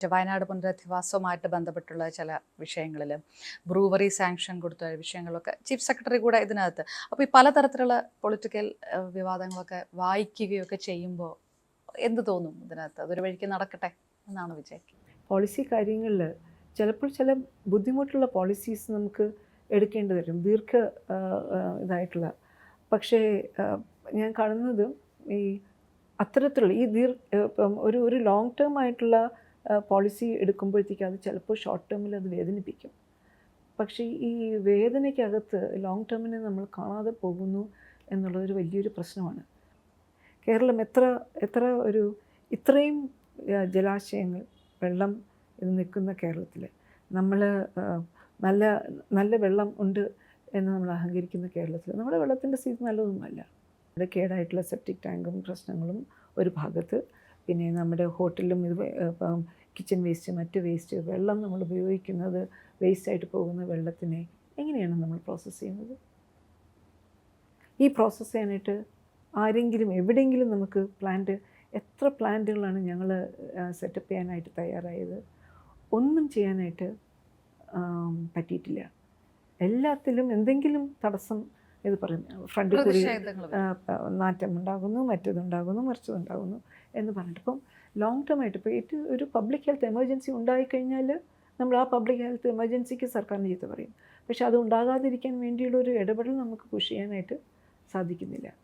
മറ്റ് വയനാട് പുനരധിവാസവുമായിട്ട് ബന്ധപ്പെട്ടുള്ള ചില വിഷയങ്ങളിൽ ബ്രൂവറി സാങ്ഷൻ കൊടുത്ത വിഷയങ്ങളൊക്കെ ചീഫ് സെക്രട്ടറി കൂടെ ഇതിനകത്ത്. അപ്പോൾ ഈ പലതരത്തിലുള്ള പൊളിറ്റിക്കൽ വിവാദങ്ങളൊക്കെ വായിക്കുകയൊക്കെ ചെയ്യുമ്പോൾ എന്ത് തോന്നും ഇതിനകത്ത്? അതൊരു വഴിക്ക് നടക്കട്ടെ എന്നാണ് വിചാരിക്കുന്നത്. പോളിസി കാര്യങ്ങളിൽ ചിലപ്പോൾ ചില ബുദ്ധിമുട്ടുള്ള പോളിസീസ് നമുക്ക് എടുക്കേണ്ടി വരും, ഇതായിട്ടുള്ള. പക്ഷേ ഞാൻ കാണുന്നത് ഈ അത്തരത്തിലുള്ള ഇപ്പം ഒരു ലോങ് ടേം ആയിട്ടുള്ള പോളിസി എടുക്കുമ്പോഴത്തേക്കും അത് ചിലപ്പോൾ ഷോർട്ട് ടേമിൽ അത് വേദനിപ്പിക്കും. പക്ഷേ ഈ വേദനയ്ക്കകത്ത് ലോങ് ടേമിനെ നമ്മൾ കാണാതെ പോകുന്നു എന്നുള്ളതൊരു വലിയൊരു പ്രശ്നമാണ്. കേരളം എത്ര ഇത്രയും ജലാശയങ്ങൾ, വെള്ളം ഇത് നിൽക്കുന്ന കേരളത്തിൽ നമ്മൾ നല്ല നല്ല വെള്ളം ഉണ്ട് എന്ന് നമ്മൾ അഹങ്കരിക്കുന്ന കേരളത്തിൽ നമ്മുടെ വെള്ളത്തിൻ്റെ സ്ഥിതി നല്ലതൊന്നുമല്ല. അത് കേടായിട്ടുള്ള സെപ്റ്റിക് ടാങ്കും പ്രശ്നങ്ങളും ഒരു ഭാഗത്ത്, പിന്നെ നമ്മുടെ ഹോട്ടലിലും ഇപ്പം കിച്ചൺ വേസ്റ്റ്, മറ്റ് വേസ്റ്റ്, വെള്ളം നമ്മൾ ഉപയോഗിക്കുന്നത് വേസ്റ്റായിട്ട് പോകുന്ന വെള്ളത്തിനെ എങ്ങനെയാണ് നമ്മൾ പ്രോസസ്സ് ചെയ്യുന്നത്? ഈ പ്രോസസ്സ് ചെയ്യാനായിട്ട് ആരെങ്കിലും എവിടെയെങ്കിലും നമുക്ക് എത്ര പ്ലാന്റുകളാണ് ഞങ്ങൾ സെറ്റപ്പ് ചെയ്യാനായിട്ട് തയ്യാറായത്? ഒന്നും ചെയ്യാനായിട്ട് പറ്റിയിട്ടില്ല. എല്ലാത്തിലും എന്തെങ്കിലും തടസ്സം ഇത് പറയുന്നു. ഫ്രണ്ടിൽ കൂടി നാറ്റമുണ്ടാകുന്നു, മറ്റതുണ്ടാകുന്നു, മറിച്ചതുണ്ടാകുന്നു എന്ന് പറഞ്ഞിട്ട്. ഇപ്പം ലോങ് ടേം ആയിട്ട് ഇപ്പോൾ ഒരു പബ്ലിക് ഹെൽത്ത് എമർജൻസി ഉണ്ടായിക്കഴിഞ്ഞാൽ നമ്മൾ ആ പബ്ലിക് ഹെൽത്ത് എമർജൻസിക്ക് സർക്കാരിന് ചീത്ത പറയും. പക്ഷെ അത് ഉണ്ടാകാതിരിക്കാൻ വേണ്ടിയുള്ള ഒരു ഇടപെടൽ നമുക്ക് പുഷ് ചെയ്യാനായിട്ട് സാധിക്കുന്നില്ല.